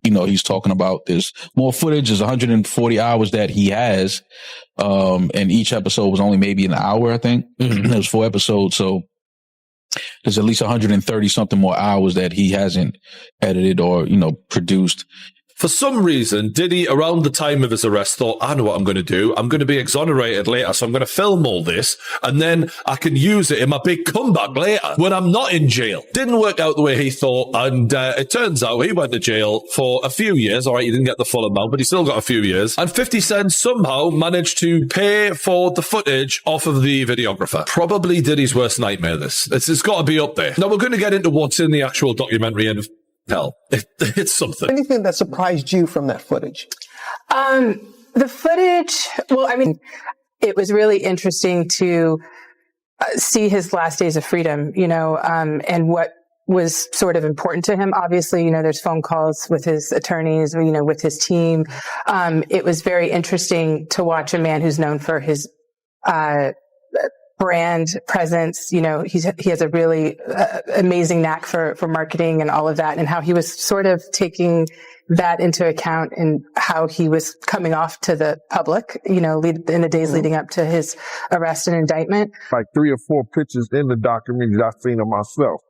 he's talking about there's more footage. There's 140 hours that he has. And each episode was only maybe an hour, I think. Mm-hmm. There was 4 episodes. So there's at least 130 something more hours that he hasn't edited or, produced. For some reason, Diddy, around the time of his arrest, thought, I know what I'm going to do. I'm going to be exonerated later, so I'm going to film all this, and then I can use it in my big comeback later when I'm not in jail. Didn't work out the way he thought, and it turns out he went to jail for a few years. All right, he didn't get the full amount, but he still got a few years. And 50 Cent somehow managed to pay for the footage off of the videographer. Probably Diddy's worst nightmare, this. It's got to be up there. Now, we're going to get into what's in the actual documentary, and hell, it's something. Anything that surprised you from that footage? The footage, well, I mean, it was really interesting to see his last days of freedom, and what was sort of important to him. Obviously, there's phone calls with his attorneys, with his team. It was very interesting to watch a man who's known for his brand presence. He has a really amazing knack for marketing and all of that, and how he was sort of taking that into account and how he was coming off to the public, in the days leading up to his arrest and indictment. Like 3 or 4 pictures in the documentary that I've seen of myself.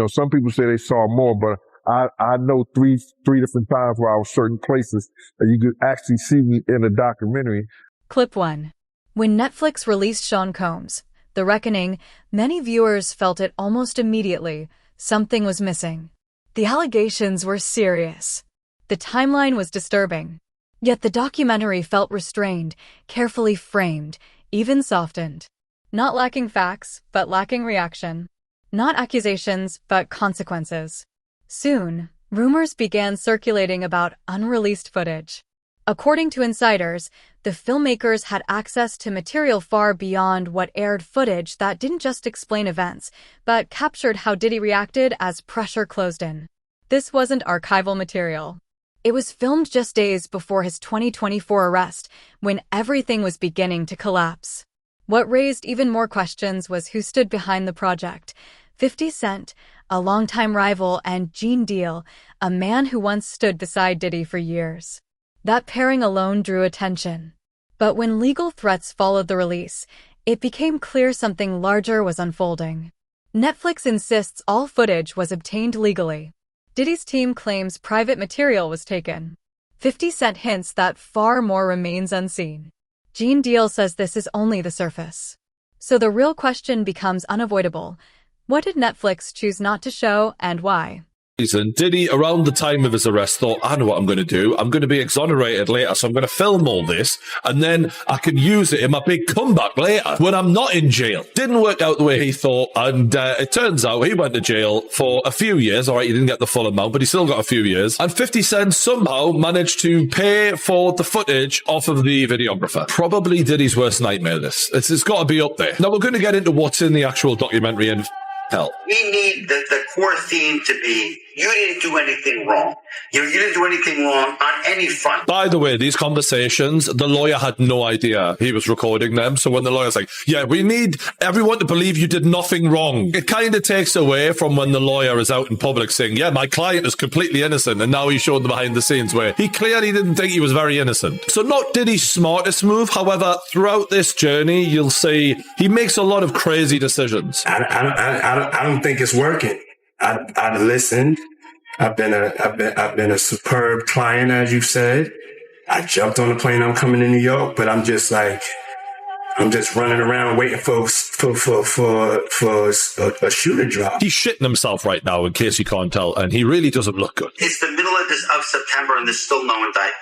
Some people say they saw more, but I know three different times where I was certain places that you could actually see me in the documentary. Clip 1. When Netflix released Sean Combs' The Reckoning, many viewers felt it almost immediately. Something was missing. The allegations were serious. The timeline was disturbing. Yet the documentary felt restrained, carefully framed, even softened. Not lacking facts, but lacking reaction. Not accusations, but consequences. Soon, rumors began circulating about unreleased footage. According to insiders, the filmmakers had access to material far beyond what aired footage that didn't just explain events, but captured how Diddy reacted as pressure closed in. This wasn't archival material. It was filmed just days before his 2024 arrest, when everything was beginning to collapse. What raised even more questions was who stood behind the project. 50 Cent, a longtime rival, and Gene Deal, a man who once stood beside Diddy for years. That pairing alone drew attention. But when legal threats followed the release, it became clear something larger was unfolding. Netflix insists all footage was obtained legally. Diddy's team claims private material was taken. 50 Cent hints that far more remains unseen. Gene Deal says this is only the surface. So the real question becomes unavoidable. What did Netflix choose not to show, and why? Diddy, around the time of his arrest, thought, I know what I'm going to do. I'm going to be exonerated later, so I'm going to film all this, and then I can use it in my big comeback later when I'm not in jail. Didn't work out the way he thought, and it turns out he went to jail for a few years. All right, he didn't get the full amount, but he still got a few years. And 50 Cent somehow managed to pay for the footage off of the videographer. Probably Diddy's worst nightmare, this. It's got to be up there. Now, we're going to get into what's in the actual documentary, and hell, we need the core theme to be, you didn't do anything wrong. You didn't do anything wrong on any front. By the way, these conversations, the lawyer had no idea he was recording them. So when the lawyer's like, yeah, we need everyone to believe you did nothing wrong, it kind of takes away from when the lawyer is out in public saying, yeah, my client is completely innocent. And now he showed the behind the scenes where he clearly didn't think he was very innocent. So not Diddy's smartest move. However, throughout this journey, you'll see he makes a lot of crazy decisions. I don't think it's working. I listened. I've been a superb client, as you said. I jumped on the plane. I'm coming to New York, but I'm just running around waiting for a shoe to drop. He's shitting himself right now, in case you can't tell, and he really doesn't look good. It's the middle of September, and there's still no indictment.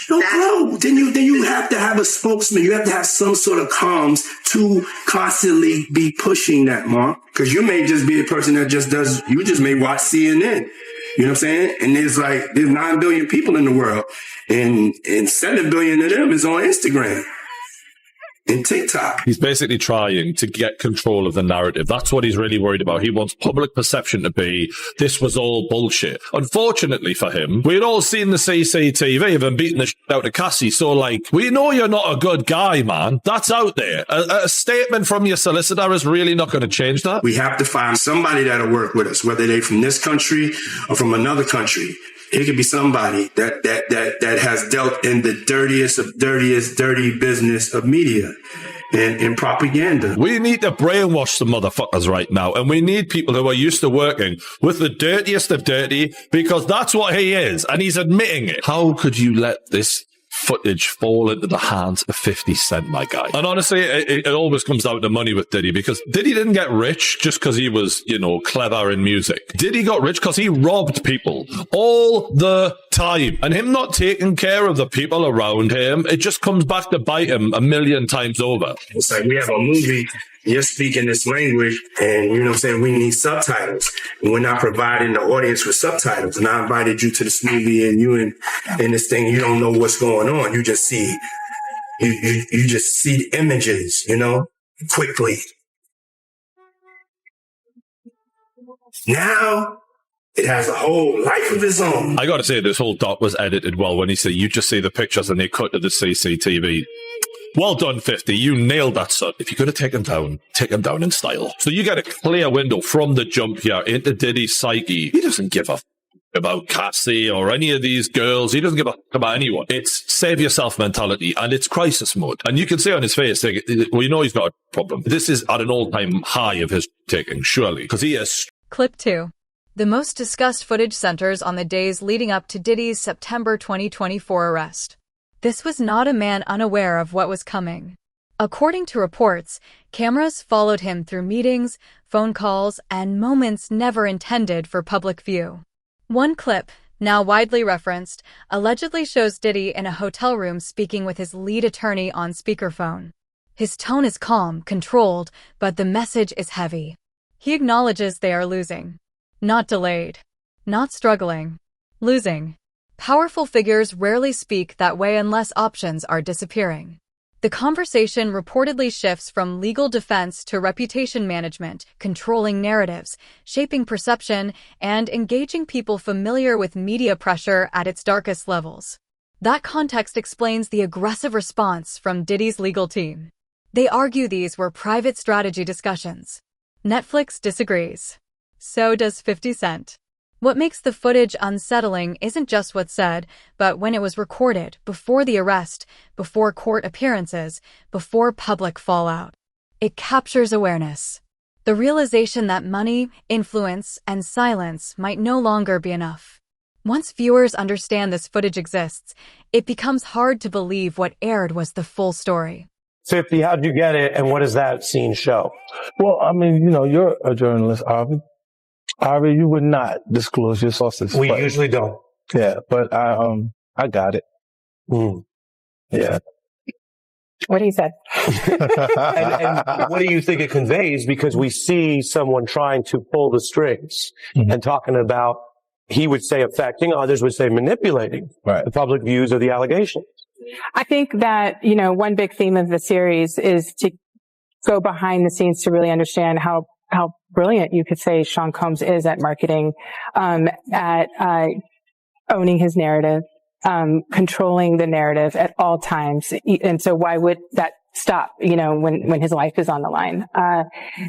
Bro, then you have to have a spokesman. You have to have some sort of comms to constantly be pushing that, Mark. Because you may just be a person that you just may watch CNN. You know what I'm saying? And there's 9 billion people in the world. And 7 billion of them is on Instagram and TikTok. He's basically trying to get control of the narrative. That's what he's really worried about. He wants public perception to be, this was all bullshit. Unfortunately for him, we'd all seen the CCTV of him beating the shit out of Cassie. So we know you're not a good guy, man. That's out there. A statement from your solicitor is really not going to change that. We have to find somebody that'll work with us, whether they're from this country or from another country. It could be somebody that has dealt in the dirtiest of dirty business of media and propaganda. We need to brainwash the motherfuckers right now, and we need people who are used to working with the dirtiest of dirty, because that's what he is, and he's admitting it. How could you let this footage fall into the hands of 50 Cent, my guy? And honestly, it always comes down to money with Diddy, because Diddy didn't get rich just because he was, clever in music. Diddy got rich because he robbed people all the time. And him not taking care of the people around him, it just comes back to bite him a million times over. It's like we have a movie, you're speaking this language, and you know what I'm saying, we need subtitles. And we're not providing the audience with subtitles. And I invited you to this movie, and you in this thing, you don't know what's going on. You just see you just see the images, quickly. Now it has a whole life of its own. I gotta say, this whole doc was edited well. When he said you just see the pictures and they cut to the CCTV. Well done, 50. You nailed that, son. If you're going to take him down in style. So you get a clear window from the jump here into Diddy's psyche. He doesn't give a f about Cassie or any of these girls. He doesn't give a f about anyone. It's save yourself mentality, and it's crisis mode. And you can see on his face, well, he's got a problem. This is at an all-time high of his taking, surely, because he is. Clip 2. The most discussed footage centers on the days leading up to Diddy's September 2024 arrest. This was not a man unaware of what was coming. According to reports, cameras followed him through meetings, phone calls, and moments never intended for public view. One clip, now widely referenced, allegedly shows Diddy in a hotel room speaking with his lead attorney on speakerphone. His tone is calm, controlled, but the message is heavy. He acknowledges they are losing. Not delayed. Not struggling. Losing. Powerful figures rarely speak that way unless options are disappearing. The conversation reportedly shifts from legal defense to reputation management, controlling narratives, shaping perception, and engaging people familiar with media pressure at its darkest levels. That context explains the aggressive response from Diddy's legal team. They argue these were private strategy discussions. Netflix disagrees. So does 50 Cent. What makes the footage unsettling isn't just what's said, but when it was recorded, before the arrest, before court appearances, before public fallout. It captures awareness. The realization that money, influence, and silence might no longer be enough. Once viewers understand this footage exists, it becomes hard to believe what aired was the full story. 50, how'd you get it, and what does that scene show? Well, I mean, you're a journalist, Harvey. Harvey, you would not disclose your sources. We usually don't. Yeah, but I got it. Yeah. What he said. and what do you think it conveys? Because we see someone trying to pull the strings and talking about, he would say affecting, others would say manipulating the public views of the allegations. I think that, one big theme of the series is to go behind the scenes to really understand how brilliant you could say Sean Combs is at marketing, at owning his narrative, controlling the narrative at all times. And so why would that stop, when his life is on the line?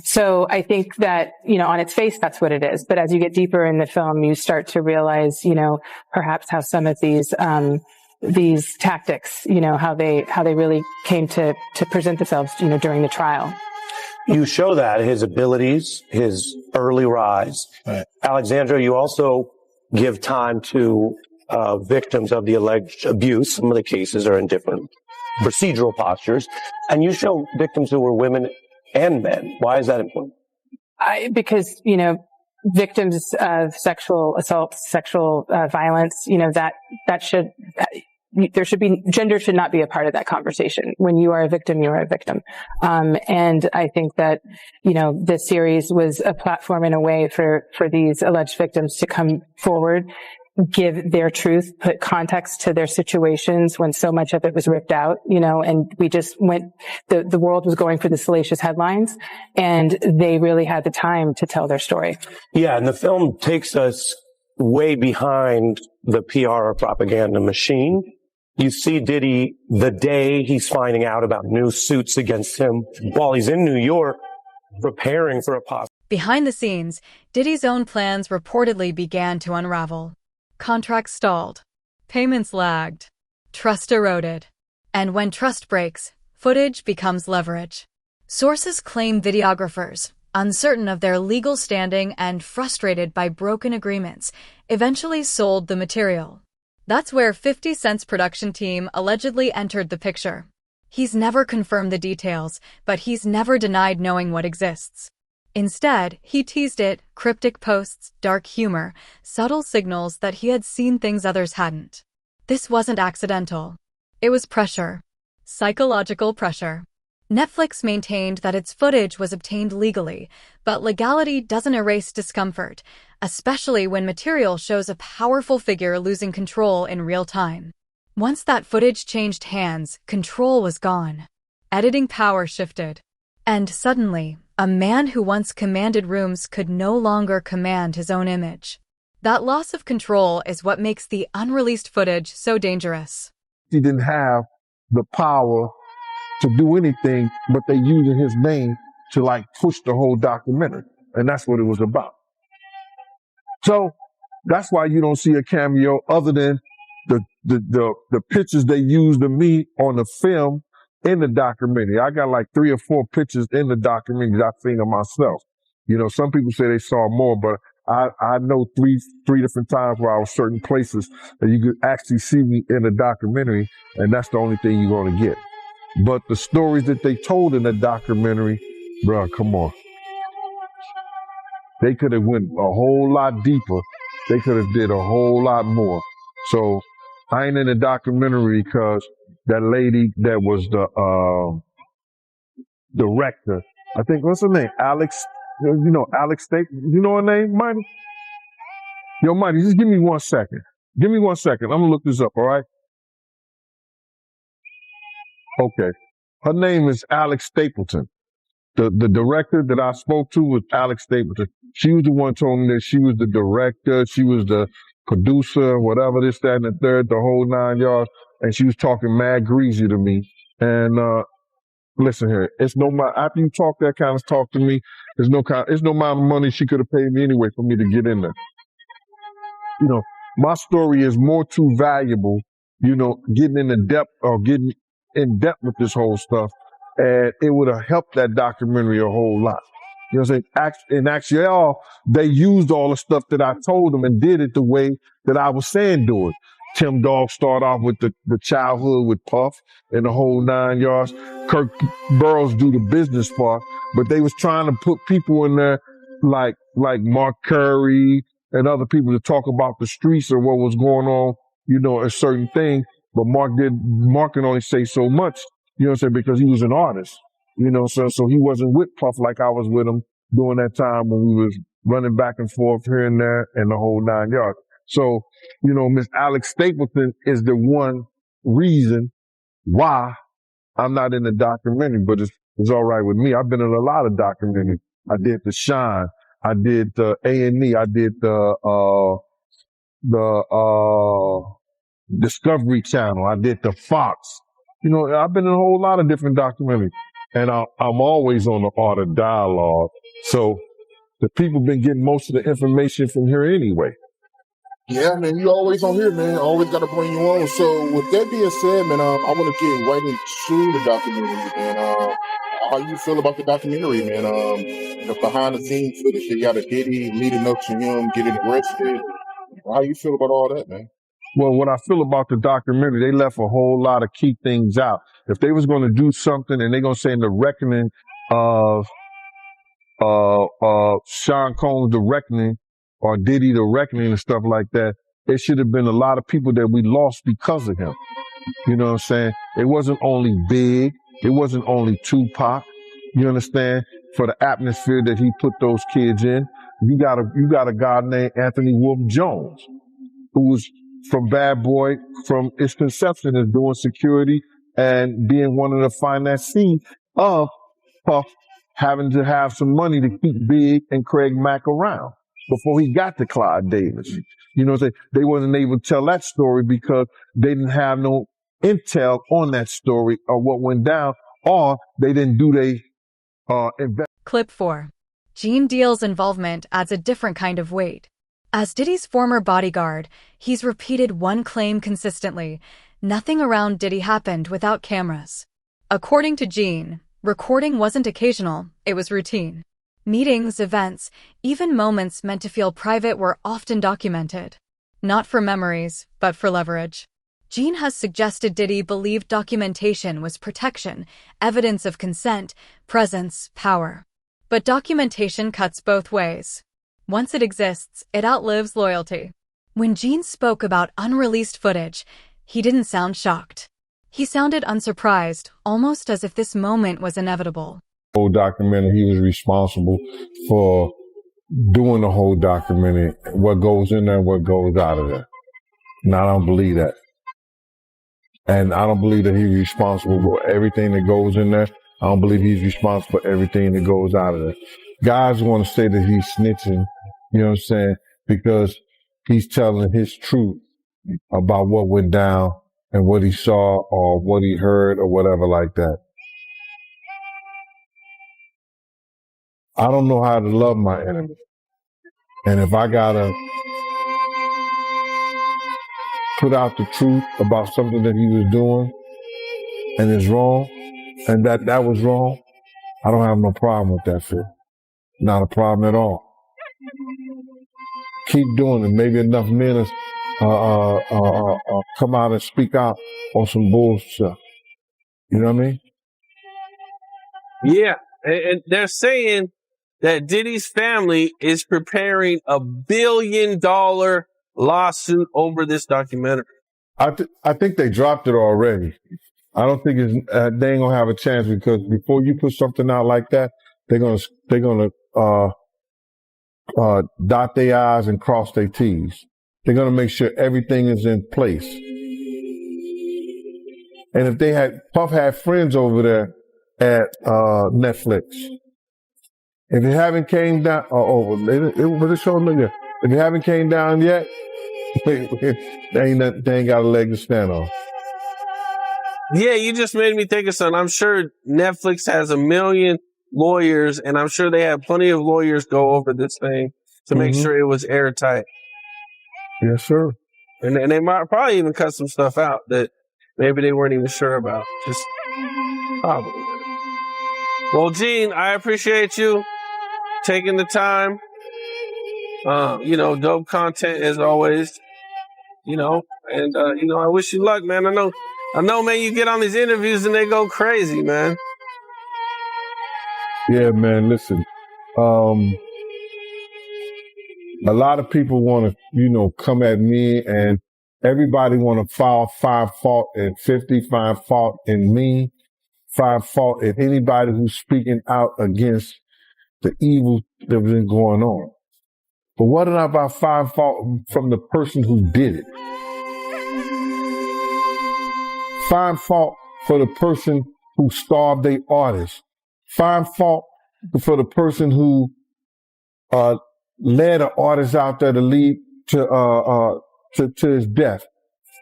So I think that, on its face, that's what it is. But as you get deeper in the film, you start to realize, perhaps how some of these tactics, how they really came to present themselves, during the trial. You show that, his abilities, his early rise. Right. Alexandra, you also give time to victims of the alleged abuse. Some of the cases are in different procedural postures. And you show victims who were women and men. Why is that important? Because, victims of sexual assault, sexual violence, gender should not be a part of that conversation. When you are a victim, you are a victim. And I think that, this series was a platform in a way for these alleged victims to come forward, give their truth, put context to their situations when so much of it was ripped out, and we just the world was going for the salacious headlines, and they really had the time to tell their story. Yeah. And the film takes us way behind the PR or propaganda machine. You see Diddy the day he's finding out about new suits against him while he's in New York preparing for a possible. Behind the scenes, Diddy's own plans reportedly began to unravel. contracts stalled. Payments lagged. Trust eroded. And when trust breaks, footage becomes leverage. Sources claim videographers, uncertain of their legal standing and frustrated by broken agreements, eventually sold the material. That's where 50 Cent's production team allegedly entered the picture. He's never confirmed the details, but he's never denied knowing what exists. Instead, he teased it, cryptic posts, dark humor, subtle signals that he had seen things others hadn't. This wasn't accidental. It was pressure. Psychological pressure. Netflix maintained that its footage was obtained legally, but legality doesn't erase discomfort, especially when material shows a powerful figure losing control in real time. Once that footage changed hands, control was gone. Editing power shifted. And suddenly, a man who once commanded rooms could no longer command his own image. That loss of control is what makes the unreleased footage so dangerous. He didn't have the power to do anything, but they using his name to like push the whole documentary. And that's what it was about. So that's why you don't see a cameo other than the pictures they used of me on the film in the documentary. I got like 3 or 4 pictures in the documentary that I've seen of myself. You know, some people say they saw more, but I know three different times where I was certain places that you could actually see me in the documentary, and that's the only thing you're going to get. But the stories that they told in the documentary, bro, come on. They could have went a whole lot deeper. They could have did a whole lot more. So I ain't in the documentary because that lady that was the director, I think, what's her name? Alex, you know, Alex State. You know her name, Mighty? Yo, Mighty, just give me 1 second. Give me 1 second. I'm going to look this up, all right? Okay. Her name is Alex Stapleton. The director that I spoke to was Alex Stapleton. She was the one who told me that she was the director, she was the producer, whatever, this, that, and the third, the whole 9 yards. And she was talking mad greasy to me. And listen here, it's no after you talk that kind of talk to me, it's no amount of money she could have paid me anyway for me to get in there. You know, my story is more too valuable, you know, getting in depth with this whole stuff. And it would have helped that documentary a whole lot. You know what I'm saying? In actually, they used all the stuff that I told them and did it the way that I was saying do it. Tim Dog started off with the childhood with Puff and the whole 9 yards. Kirk Burrows do the business part, but they was trying to put people in there like Mark Curry and other people to talk about the streets or what was going on, you know, a certain thing. But Mark can only say so much, you know what I'm saying, because he was an artist, you know, so he wasn't with Puff like I was with him during that time when we was running back and forth here and there and the whole 9 yards. So, you know, Miss Alex Stapleton is the one reason why I'm not in the documentary, but it's all right with me. I've been in a lot of documentaries. I did The Shine. I did the A&E. I did the Discovery Channel. I did the Fox. You know, I've been in a whole lot of different documentaries, and I'm always on the Art of Dialogue. So the people been getting most of the information from here anyway. Yeah, man, you always on here, man. Always got to bring you on. So with that being said, man, I want to get right into the documentary, man. How you feel about the documentary, man? The behind the scenes footage they got of Diddy leading up to him getting arrested. How you feel about all that, man? Well, what I feel about the documentary, they left a whole lot of key things out. If they was going to do something and they're going to say in the reckoning of Sean Combs, the reckoning, or Diddy, the reckoning and stuff like that, it should have been a lot of people that we lost because of him. You know what I'm saying? It wasn't only Big. It wasn't only Tupac. You understand? For the atmosphere that he put those kids in. You got a guy named Anthony Wolf Jones, who was from Bad Boy, from its conception as doing security and being one of the financiers of Puff having to have some money to keep Big and Craig Mack around before he got to Clyde Davis. You know what I'm saying? They wasn't able to tell that story because they didn't have no intel on that story or what went down, or they didn't do Clip 4. Gene Deal's involvement adds a different kind of weight. As Diddy's former bodyguard, he's repeated one claim consistently: nothing around Diddy happened without cameras. According to Gene, recording wasn't occasional, it was routine. Meetings, events, even moments meant to feel private were often documented. Not for memories, but for leverage. Gene has suggested Diddy believed documentation was protection, evidence of consent, presence, power. But documentation cuts both ways. Once it exists, it outlives loyalty. When Gene spoke about unreleased footage, he didn't sound shocked. He sounded unsurprised, almost as if this moment was inevitable. Whole documentary, he was responsible for doing the whole documentary, what goes in there, what goes out of there. And I don't believe that. And I don't believe that he's responsible for everything that goes in there. I don't believe he's responsible for everything that goes out of there. Guys want to say that he's snitching, you know what I'm saying, because he's telling his truth about what went down and what he saw or what he heard or whatever like that. I don't know how to love my enemy. And if I gotta put out the truth about something that he was doing and is wrong, and that was wrong, I don't have no problem with that shit. Not a problem at all. Keep doing it. Maybe enough men come out and speak out on some bullshit. You know what I mean? Yeah, and they're saying that Diddy's family is preparing $1 billion lawsuit over this documentary. I think they dropped it already. I don't think they ain't gonna have a chance, because before you put something out like that, they're gonna dot their I's and cross their T's. They're gonna make sure everything is in place. And if Puff had friends over there at Netflix, if you haven't came down, if you haven't came down yet, they ain't got a leg to stand on. Yeah, you just made me think of something. I'm sure Netflix has 1 million lawyers, and I'm sure they have plenty of lawyers go over this thing to make sure it was airtight. Yes, sir. And they might probably even cut some stuff out that maybe they weren't even sure about. Just probably. Well, Gene, I appreciate you taking the time. Dope content as always. And I wish you luck, man. I know, man, you get on these interviews and they go crazy, man. Yeah, man, listen. A lot of people want to, come at me, and everybody want to find fault in 50, find fault in me, find fault in anybody who's speaking out against the evil that was going on. But what if I find fault from the person who did it? Find fault for the person who starved their artist. Find fault for the person who led an artist out there to lead to his death.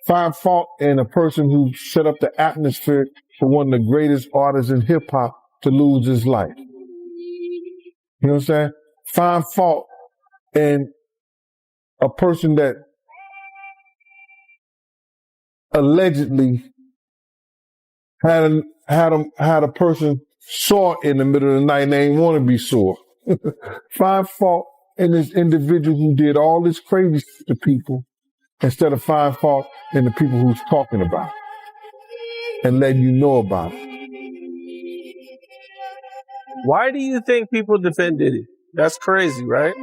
Find fault in a person who set up the atmosphere for one of the greatest artists in hip hop to lose his life. You know what I'm saying? Find fault in a person that allegedly had a person sore in the middle of the night and they didn't want to be sore. Find fault in this individual who did all this crazy shit to people, instead of find fault in the people who's talking about it and letting you know about it. Why do you think people defend Diddy? That's crazy, right?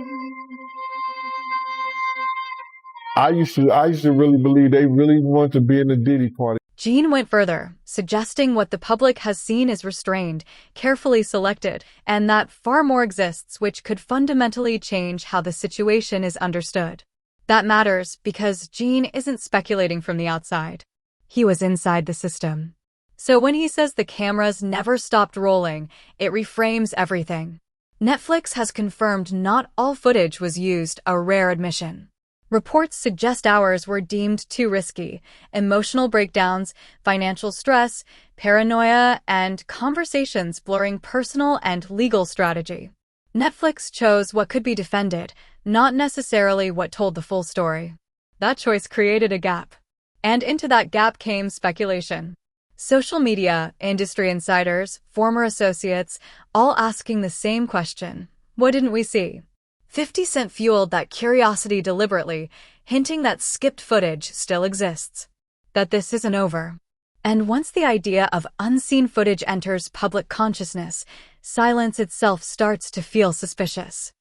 I used to really believe they really wanted to be in the Diddy party. Gene went further, suggesting what the public has seen is restrained, carefully selected, and that far more exists which could fundamentally change how the situation is understood. That matters because Gene isn't speculating from the outside. He was inside the system. So when he says the cameras never stopped rolling, it reframes everything. Netflix has confirmed not all footage was used, a rare admission. Reports suggest hours were deemed too risky. Emotional breakdowns, financial stress, paranoia, and conversations blurring personal and legal strategy. Netflix chose what could be defended, not necessarily what told the full story. That choice created a gap. And into that gap came speculation. Social media, industry insiders, former associates, all asking the same question. What didn't we see? 50 Cent fueled that curiosity deliberately, hinting that skipped footage still exists. That this isn't over. And once the idea of unseen footage enters public consciousness, silence itself starts to feel suspicious.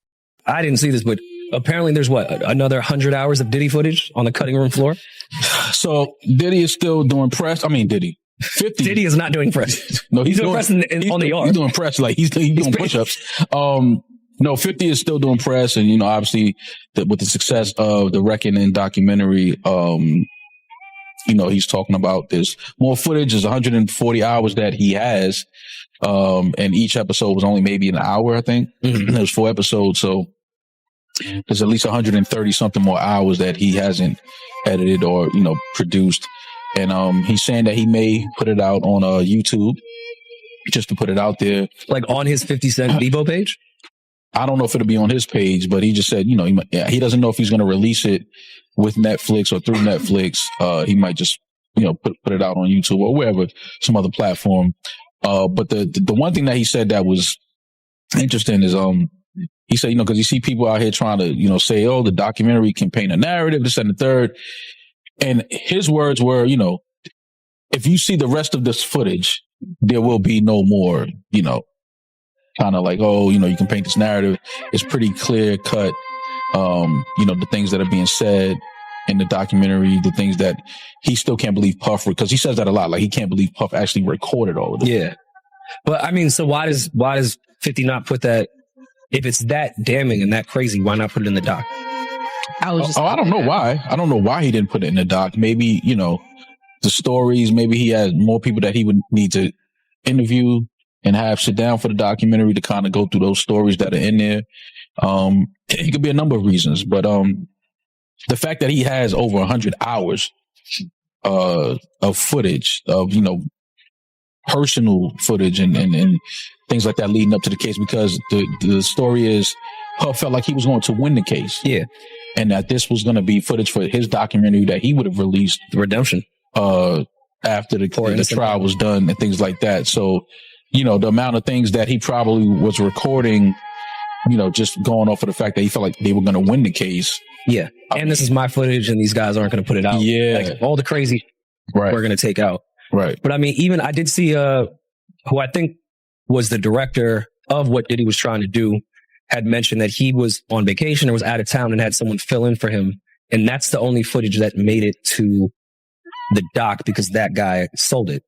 I didn't see this, but apparently there's another 100 hours of Diddy footage on the cutting room floor? So Diddy is still doing press. I mean, Diddy. 50. Diddy is not doing press. No, he's doing press on the yard. He's doing press, like he's doing push-ups. No, 50 is still doing press, and obviously with the success of the Reckoning documentary, he's talking about this more footage. Is 140 hours that he has, and each episode was only maybe an hour, I think. Mm-hmm. There's 4 episodes, so there's at least 130 something more hours that he hasn't edited or produced. And he's saying that he may put it out on YouTube just to put it out there, like on his 50 Cent Devo page. I don't know if it'll be on his page, but he just said, he doesn't know if he's going to release it with Netflix or through Netflix. He might just, put it out on YouTube or wherever, some other platform. But the one thing that he said that was interesting is, he said, because you see people out here trying to, say, oh, the documentary can paint a narrative, this and the third. And his words were, if you see the rest of this footage, there will be no more, kind of like, oh, you can paint this narrative. It's pretty clear cut. The things that are being said in the documentary, the things that he still can't believe Puff, because he says that a lot. Like he can't believe Puff actually recorded all of it. Yeah. But I mean, so why does 50 not put that, if it's that damning and that crazy, why not put it in the doc? I don't know why. I don't know why he didn't put it in the doc. Maybe, the stories, maybe he had more people that he would need to interview and have sit down for the documentary to kind of go through those stories that are in there. It could be a number of reasons, but the fact that he has over 100 hours of footage of, personal footage and things like that leading up to the case, because the story is Puff felt like he was going to win the case. Yeah. And that this was going to be footage for his documentary that he would have released. The Redemption. After the trial was done and things like that. So, the amount of things that he probably was recording, just going off of the fact that he felt like they were going to win the case. Yeah. And this is my footage and these guys aren't going to put it out. Yeah. Like, all the crazy we're going to take out. Right. But I mean, even I did see who I think was the director of what Diddy was trying to do had mentioned that he was on vacation or was out of town and had someone fill in for him. And that's the only footage that made it to the doc because that guy sold it.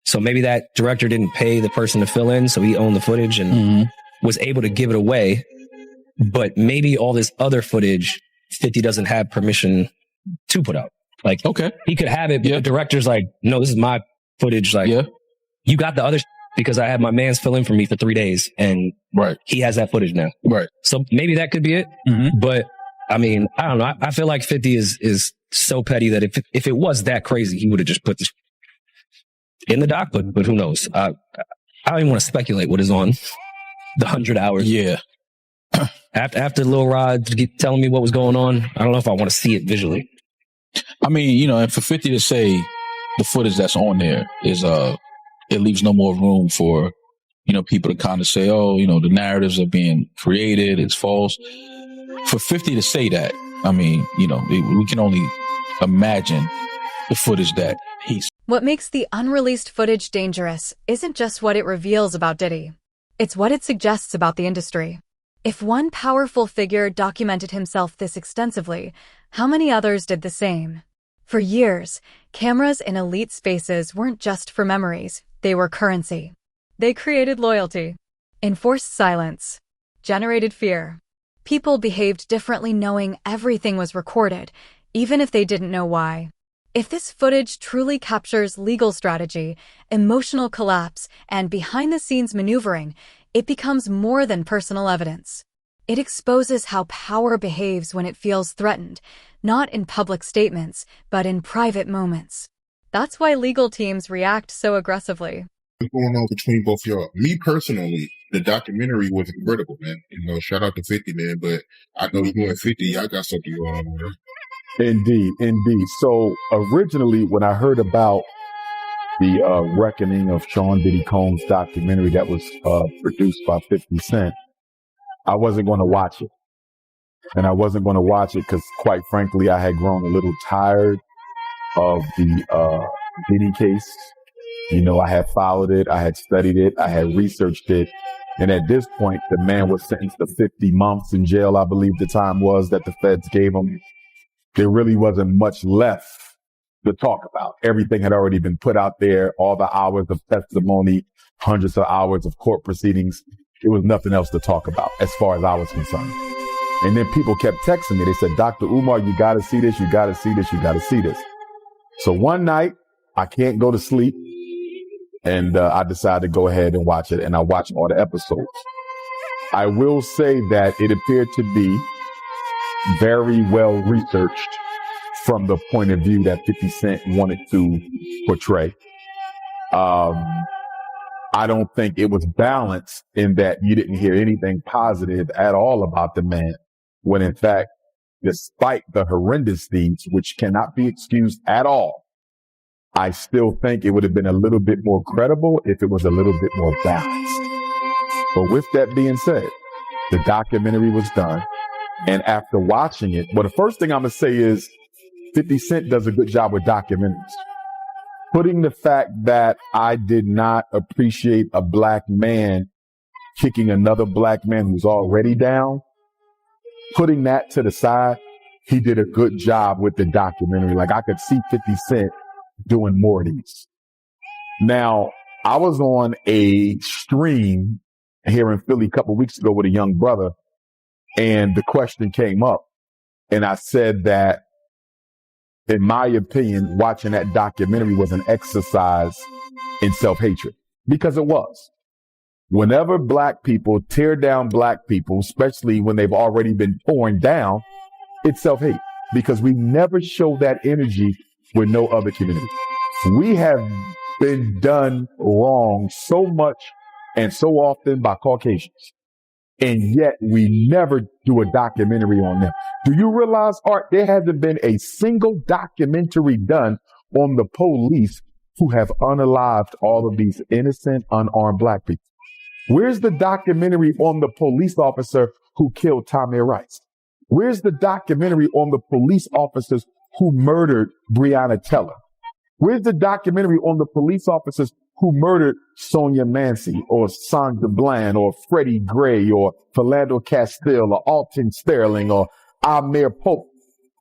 So maybe that director didn't pay the person to fill in, so he owned the footage and was able to give it away. But maybe all this other footage, 50 doesn't have permission to put out. Like, okay, he could have it, but the director's like, no, this is my footage. Like, you got the other because I had my man's fill in for me for 3 days, and he has that footage now. Right. So maybe that could be it. But I mean, I don't know. I feel like 50 is so petty that if it was that crazy, he would have just put this in the doc, but who knows? I don't even want to speculate what is on the 100 hours. Yeah. After Lil Rod telling me what was going on, I don't know if I want to see it visually. I mean, and for 50 to say the footage that's on there is, it leaves no more room for, people to kind of say, oh, the narratives are being created, it's false. For 50 to say that, I mean, we can only imagine the footage that he's. What makes the unreleased footage dangerous isn't just what it reveals about Diddy. It's what it suggests about the industry. If one powerful figure documented himself this extensively, how many others did the same? For years, cameras in elite spaces weren't just for memories, they were currency. They created loyalty, enforced silence, generated fear. People behaved differently knowing everything was recorded, even if they didn't know why. If this footage truly captures legal strategy, emotional collapse, and behind-the-scenes maneuvering, it becomes more than personal evidence. It exposes how power behaves when it feels threatened, not in public statements, but in private moments. That's why legal teams react so aggressively. What's going on between both y'all? Me personally, the documentary was incredible, man. You know, shout out to 50, man. But I know you and 50, y'all got something going on there. Indeed. So originally, when I heard about the reckoning of Sean Diddy Combs documentary that was produced by 50 Cent, I wasn't going to watch it. And I wasn't going to watch it because, quite frankly, I had grown a little tired of the Diddy case. You know, I had followed it, I had studied it, I had researched it. And at this point, the man was sentenced to 50 months in jail, I believe the time was that the feds gave him. There really wasn't much left to talk about. Everything had already been put out there, all the hours of testimony, hundreds of hours of court proceedings. There was nothing else to talk about as far as I was concerned. And then people kept texting me. They said, Dr. Umar, you got to see this, you got to see this, you got to see this. So one night, I can't go to sleep. And I decided to go ahead and watch it, and I watched all the episodes. I will say that it appeared to be very well researched from the point of view that 50 Cent wanted to portray. I don't think it was balanced in that you didn't hear anything positive at all about the man, when in fact, despite the horrendous deeds, which cannot be excused at all, I still think it would have been a little bit more credible if it was a little bit more balanced. But with that being said, the documentary was done. And after watching it, well, the first thing I'm going to say is 50 Cent does a good job with documentaries. Putting the fact that I did not appreciate a black man kicking another black man who's already down, putting that to the side, he did a good job with the documentary. Like, I could see 50 Cent doing more of these. Now, I was on a stream here in Philly a couple of weeks ago with a young brother, and the question came up, and I said that, in my opinion, watching that documentary was an exercise in self-hatred, because it was. Whenever black people tear down black people, especially when they've already been torn down, it's self-hate, because we never show that energy with no other community. We have been done wrong so much and so often by Caucasians, and yet we never do a documentary on them. Do you realize, Art, there hasn't been a single documentary done on the police who have unalived all of these innocent, unarmed black people? Where's the documentary on the police officer who killed Tamir Rice? Where's the documentary on the police officers who murdered Breonna Taylor? Where's the documentary on the police officers who murdered Sonia Mancy or Sandra Bland or Freddie Gray or Philando Castile or Alton Sterling or Amir Pope?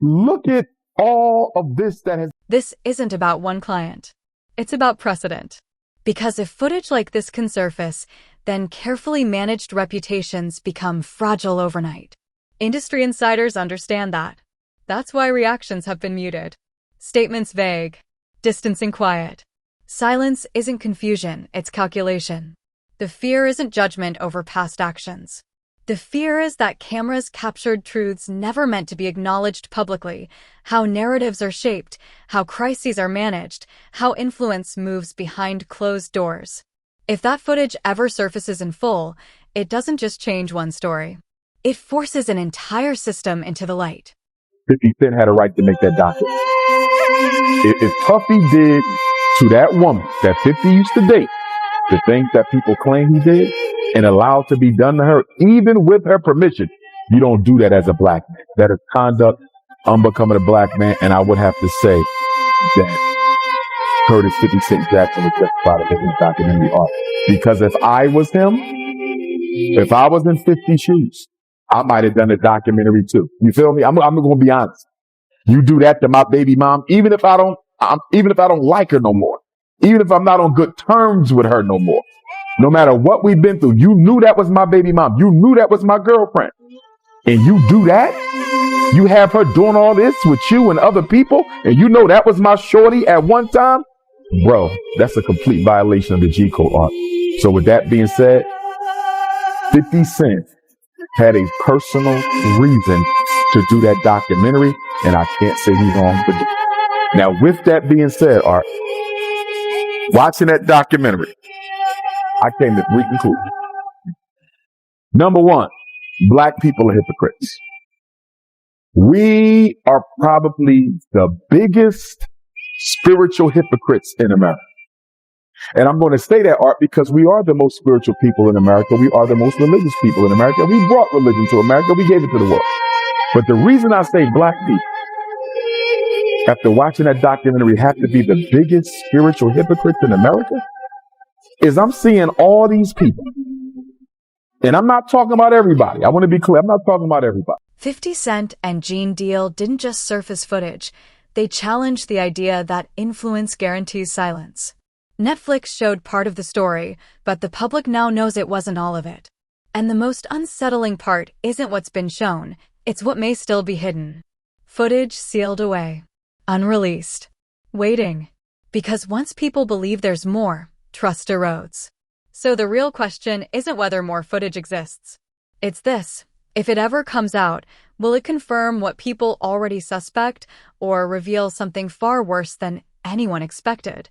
Look at all of this that has... This isn't about one client. It's about precedent. Because if footage like this can surface, then carefully managed reputations become fragile overnight. Industry insiders understand that. That's why reactions have been muted. Statements vague. Distancing quiet. Silence isn't confusion, it's calculation. The fear isn't judgment over past actions. The fear is that cameras captured truths never meant to be acknowledged publicly, how narratives are shaped, how crises are managed, how influence moves behind closed doors. If that footage ever surfaces in full, it doesn't just change one story. It forces an entire system into the light. 50 Cent had a right to make that document. If Puffy did to that woman that 50 used to date the things that people claim he did and allowed to be done to her, even with her permission, you don't do that as a black man. That is conduct unbecoming a black man, and I would have to say that Curtis 50 Cent Jackson was justified in making a documentary art. Because if I was him, if I was in 50's shoes, I might have done a documentary too. You feel me? I'm going to be honest. You do that to my baby mom, even if I don't like her no more, even if I'm not on good terms with her no more, no matter what we've been through, you knew that was my baby mom. You knew that was my girlfriend. And you do that? You have her doing all this with you and other people, and you know that was my shorty at one time? Bro, that's a complete violation of the G Code art. So with that being said, 50 Cent had a personal reason to do that documentary, and I can't say he's wrong for it. Now, with that being said, Art, watching that documentary, I came to three conclusions. Number one, black people are hypocrites. We are probably the biggest spiritual hypocrites in America. And I'm going to say that, Art, because we are the most spiritual people in America. We are the most religious people in America. We brought religion to America. We gave it to the world. But the reason I say black people, after watching that documentary, have to be the biggest spiritual hypocrites in America is I'm seeing all these people. And I'm not talking about everybody. I want to be clear. I'm not talking about everybody. 50 Cent and Gene Deal didn't just surface footage. They challenged the idea that influence guarantees silence. Netflix showed part of the story, but the public now knows it wasn't all of it. And the most unsettling part isn't what's been shown, it's what may still be hidden. Footage sealed away. Unreleased. Waiting. Because once people believe there's more, trust erodes. So the real question isn't whether more footage exists. It's this. If it ever comes out, will it confirm what people already suspect or reveal something far worse than anyone expected?